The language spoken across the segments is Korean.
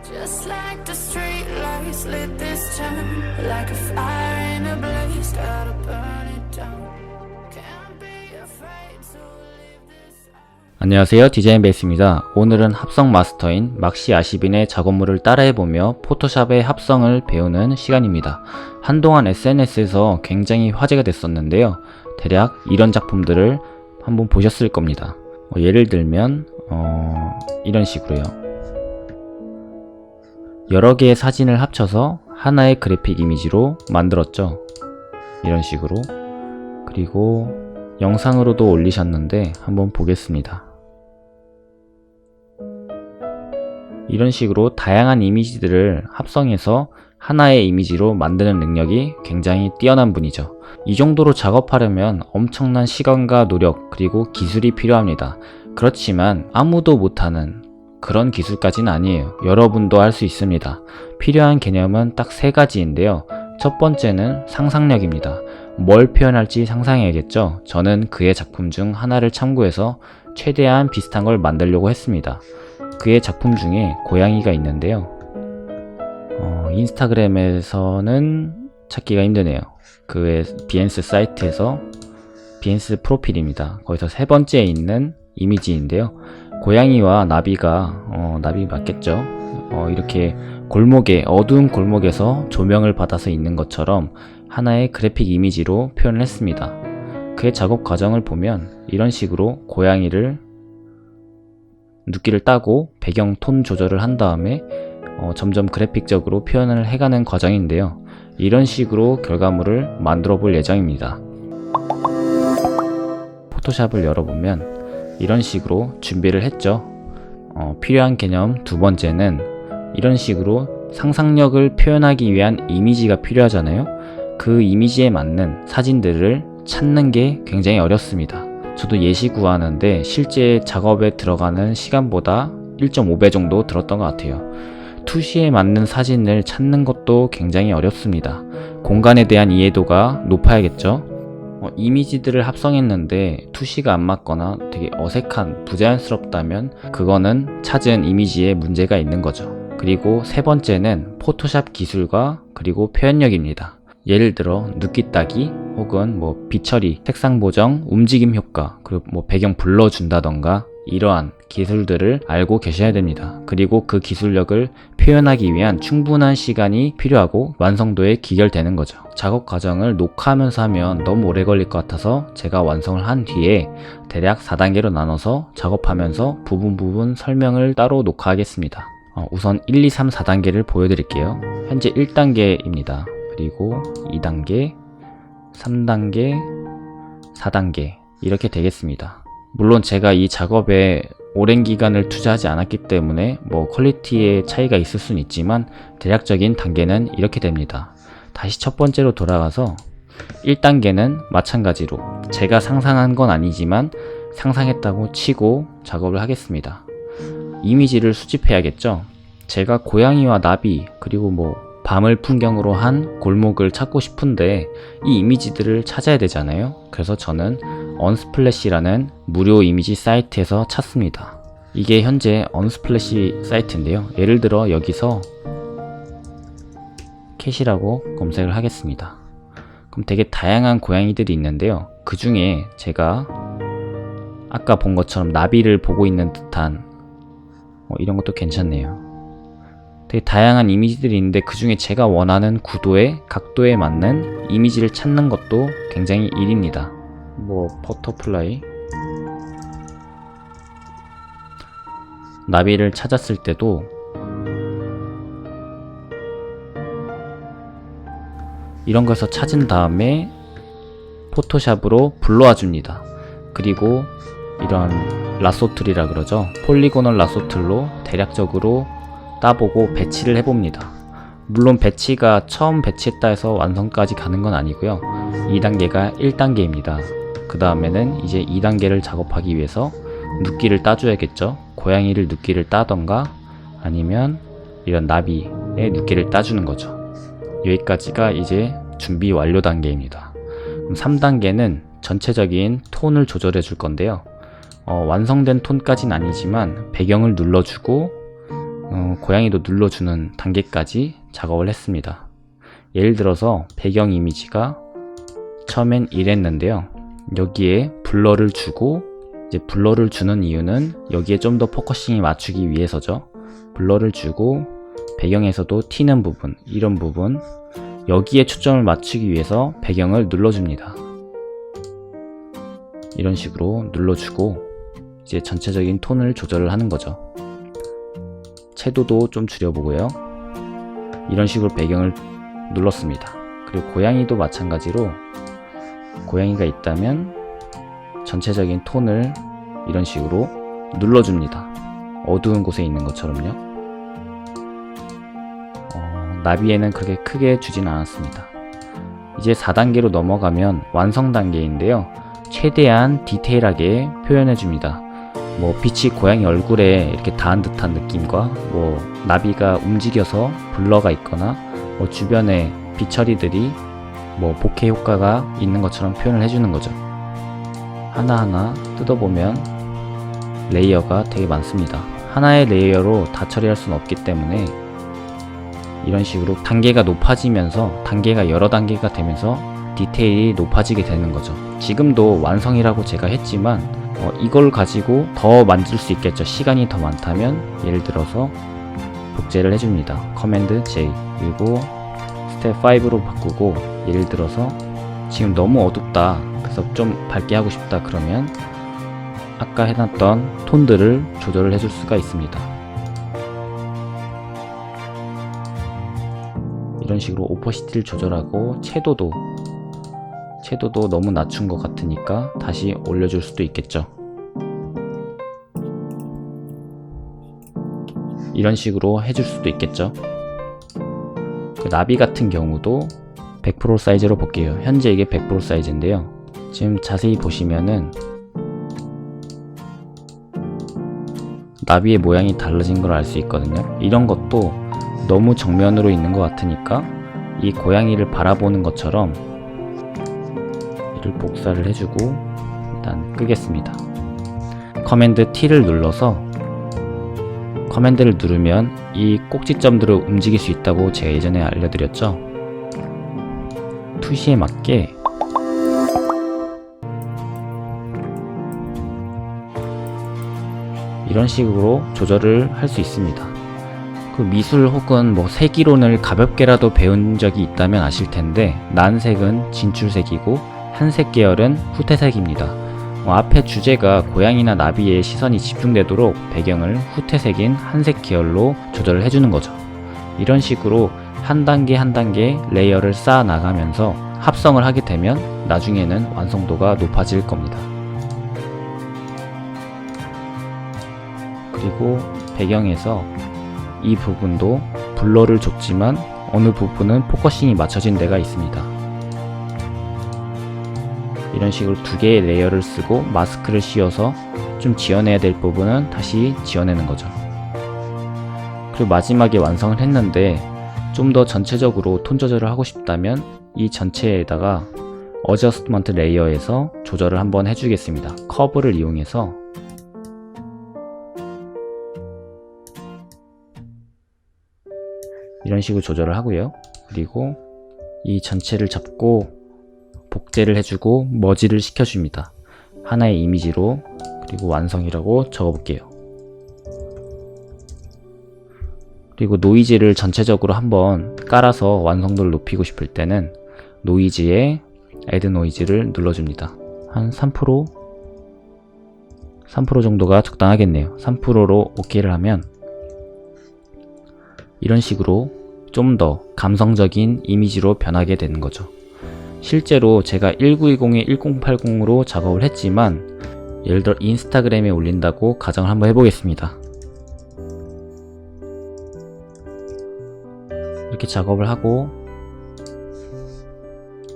Just like the street lights lit this town, like a fire in a blaze, gotta burn it down. Can't be afraid to leave this out. 안녕하세요, 디자인 베이스입니다. 오늘은 합성 마스터인 막시 아시빈의 작업물을 따라해보며 포토샵의 합성을 배우는 시간입니다. 한동안 SNS에서 굉장히 화제가 됐었는데요. 대략 이런 작품들을 한번 보셨을 겁니다. 예를 들면 이런 식으로요. 여러 개의 사진을 합쳐서 하나의 그래픽 이미지로 만들었죠. 이런 식으로. 그리고 영상으로도 올리셨는데 한번 보겠습니다. 이런 식으로 다양한 이미지들을 합성해서 하나의 이미지로 만드는 능력이 굉장히 뛰어난 분이죠. 이 정도로 작업하려면 엄청난 시간과 노력 그리고 기술이 필요합니다. 그렇지만 아무도 못하는 그런 기술까지는 아니에요. 여러분도 할 수 있습니다. 필요한 개념은 딱 세 가지인데요. 첫 번째는 상상력입니다. 뭘 표현할지 상상해야겠죠. 저는 그의 작품 중 하나를 참고해서 최대한 비슷한 걸 만들려고 했습니다. 그의 작품 중에 고양이가 있는데요. 인스타그램에서는 찾기가 힘드네요. 그의 비엔스 사이트에서 비엔스 프로필입니다. 거기서 세 번째에 있는 이미지인데요. 고양이와 나비가 나비 맞겠죠? 이렇게 골목에 어두운 골목에서 조명을 받아서 있는 것처럼 하나의 그래픽 이미지로 표현을 했습니다. 그의 작업 과정을 보면 이런 식으로 고양이를 눕기를 따고 배경 톤 조절을 한 다음에 점점 그래픽적으로 표현을 해가는 과정인데요. 이런 식으로 결과물을 만들어 볼 예정입니다. 포토샵을 열어보면 이런 식으로 준비를 했죠. 필요한 개념 두 번째는 이런 식으로 상상력을 표현하기 위한 이미지가 필요하잖아요. 그 이미지에 맞는 사진들을 찾는 게 굉장히 어렵습니다. 저도 예시 구하는데 실제 작업에 들어가는 시간보다 1.5배 정도 들었던 것 같아요. 투시에 맞는 사진을 찾는 것도 굉장히 어렵습니다. 공간에 대한 이해도가 높아야겠죠. 이미지들을 합성했는데 투시가 안 맞거나 되게 어색한, 부자연스럽다면 그거는 찾은 이미지에 문제가 있는 거죠. 그리고 세 번째는 포토샵 기술과 그리고 표현력입니다. 예를 들어 눕기 따기 혹은 빛 처리, 색상 보정, 움직임 효과, 그리고 배경 불러준다던가 이러한 기술들을 알고 계셔야 됩니다. 그리고 그 기술력을 표현하기 위한 충분한 시간이 필요하고 완성도에 기결되는 거죠. 작업 과정을 녹화하면서 하면 너무 오래 걸릴 것 같아서 제가 완성을 한 뒤에 대략 4단계로 나눠서 작업하면서 부분 설명을 따로 녹화하겠습니다. 우선 1, 2, 3, 4단계를 보여드릴게요. 현재 1단계입니다. 그리고 2단계, 3단계, 4단계 이렇게 되겠습니다. 물론 제가 이 작업에 오랜 기간을 투자하지 않았기 때문에 퀄리티의 차이가 있을 수는 있지만 대략적인 단계는 이렇게 됩니다. 다시 첫 번째로 돌아가서 1단계는 마찬가지로 제가 상상한 건 아니지만 상상했다고 치고 작업을 하겠습니다. 이미지를 수집해야겠죠. 제가 고양이와 나비 그리고 밤을 풍경으로 한 골목을 찾고 싶은데 이 이미지들을 찾아야 되잖아요. 그래서 저는 언스플래시라는 무료 이미지 사이트에서 찾습니다. 이게 현재 언스플래시 사이트인데요. 예를 들어 여기서 캣이라고 검색을 하겠습니다. 그럼 되게 다양한 고양이들이 있는데요. 그 중에 제가 아까 본 것처럼 나비를 보고 있는 듯한 이런 것도 괜찮네요. 되게 다양한 이미지들이 있는데 그 중에 제가 원하는 구도에 각도에 맞는 이미지를 찾는 것도 굉장히 일입니다. 버터플라이 나비를 찾았을 때도 이런 거에서 찾은 다음에 포토샵으로 불러와 줍니다. 그리고 이런 라소툴이라 그러죠. 폴리고널 라소툴로 대략적으로 따보고 배치를 해봅니다. 물론 배치가 처음 배치했다 해서 완성까지 가는 건 아니고요. 2단계가 1단계입니다. 그 다음에는 이제 2단계를 작업하기 위해서 눕기를 따줘야겠죠. 고양이를 눕기를 따던가 아니면 이런 나비의 눕기를 따주는 거죠. 여기까지가 이제 준비 완료 단계입니다. 그럼 3단계는 전체적인 톤을 조절해 줄 건데요. 완성된 톤까지는 아니지만 배경을 눌러주고 고양이도 눌러주는 단계까지 작업을 했습니다. 예를 들어서 배경 이미지가 처음엔 이랬는데요. 여기에 블러를 주고, 이제 블러를 주는 이유는 여기에 좀 더 포커싱이 맞추기 위해서죠. 블러를 주고 배경에서도 튀는 부분, 이런 부분, 여기에 초점을 맞추기 위해서 배경을 눌러줍니다. 이런 식으로 눌러주고 이제 전체적인 톤을 조절을 하는 거죠. 채도도 좀 줄여보고요. 이런 식으로 배경을 눌렀습니다. 그리고 고양이도 마찬가지로, 고양이가 있다면 전체적인 톤을 이런 식으로 눌러줍니다. 어두운 곳에 있는 것처럼요. 나비에는 그렇게 크게 주진 않았습니다. 이제 4단계로 넘어가면 완성 단계인데요. 최대한 디테일하게 표현해줍니다. 빛이 고양이 얼굴에 이렇게 닿은 듯한 느낌과 나비가 움직여서 블러가 있거나 주변에 빛 처리들이 보케 효과가 있는 것처럼 표현을 해주는 거죠. 하나하나 뜯어보면 레이어가 되게 많습니다. 하나의 레이어로 다 처리할 수는 없기 때문에 이런 식으로 단계가 높아지면서 단계가 여러 단계가 되면서 디테일이 높아지게 되는 거죠. 지금도 완성이라고 제가 했지만 이걸 가지고 더 만들 수 있겠죠. 시간이 더 많다면 예를 들어서 복제를 해줍니다. 커맨드 J, 그리고 스텝 5로 바꾸고, 예를 들어서 지금 너무 어둡다, 그래서 좀 밝게 하고 싶다, 그러면 아까 해놨던 톤들을 조절을 해줄 수가 있습니다. 이런 식으로 오퍼시티를 조절하고 채도도 너무 낮춘 것 같으니까 다시 올려줄 수도 있겠죠. 이런 식으로 해줄 수도 있겠죠. 그 나비 같은 경우도 100% 사이즈로 볼게요. 현재 이게 100% 사이즈인데요. 지금 자세히 보시면은 나비의 모양이 달라진 걸 알 수 있거든요. 이런 것도 너무 정면으로 있는 것 같으니까 이 고양이를 바라보는 것처럼 이를 복사를 해주고 일단 끄겠습니다. 커맨드 T를 눌러서, 커맨드를 누르면 이 꼭지점들을 움직일 수 있다고 제가 예전에 알려드렸죠. 투시에 맞게 이런 식으로 조절을 할 수 있습니다. 그 미술 혹은 색이론을 가볍게라도 배운 적이 있다면 아실 텐데, 난색은 진출색이고 한색 계열은 후퇴색입니다. 앞에 주제가 고양이나 나비의 시선이 집중되도록 배경을 후퇴색인 한색 계열로 조절을 해주는 거죠. 이런 식으로 한 단계 한 단계 레이어를 쌓아 나가면서 합성을 하게 되면 나중에는 완성도가 높아질 겁니다. 그리고 배경에서 이 부분도 블러를 줬지만 어느 부분은 포커싱이 맞춰진 데가 있습니다. 이런 식으로 두 개의 레이어를 쓰고 마스크를 씌워서 좀 지워내야 될 부분은 다시 지워내는 거죠. 그리고 마지막에 완성을 했는데 좀 더 전체적으로 톤 조절을 하고 싶다면 이 전체에다가 어저스트먼트 레이어에서 조절을 한번 해주겠습니다. 커브를 이용해서 이런 식으로 조절을 하고요. 그리고 이 전체를 잡고 복제를 해주고 머지를 시켜줍니다. 하나의 이미지로, 그리고 완성이라고 적어볼게요. 그리고 노이즈를 전체적으로 한번 깔아서 완성도를 높이고 싶을 때는 노이즈에 애드 노이즈를 눌러줍니다. 한 3% 정도가 적당하겠네요. 3%로 OK를 하면 이런 식으로 좀 더 감성적인 이미지로 변하게 되는 거죠. 실제로 제가 1920에 1080으로 작업을 했지만 예를 들어 인스타그램에 올린다고 가정을 한번 해보겠습니다. 이렇게 작업을 하고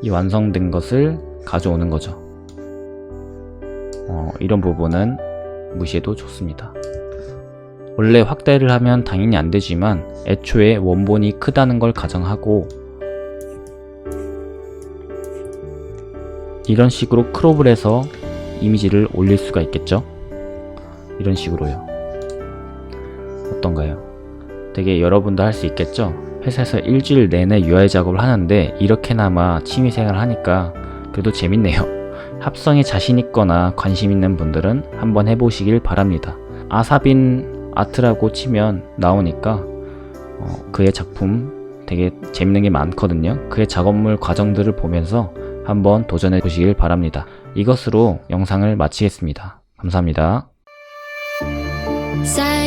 이 완성된 것을 가져오는 거죠. 이런 부분은 무시해도 좋습니다. 원래 확대를 하면 당연히 안 되지만 애초에 원본이 크다는 걸 가정하고 이런 식으로 크롭을 해서 이미지를 올릴 수가 있겠죠. 이런 식으로요. 어떤가요? 되게 여러분도 할 수 있겠죠? 회사에서 일주일 내내 UI 작업을 하는데 이렇게나마 취미생활을 하니까 그래도 재밌네요. 합성에 자신 있거나 관심 있는 분들은 한번 해보시길 바랍니다. 아사빈 아트라고 치면 나오니까 그의 작품 되게 재밌는 게 많거든요. 그의 작업물 과정들을 보면서 한번 도전해 보시길 바랍니다. 이것으로 영상을 마치겠습니다. 감사합니다. Sad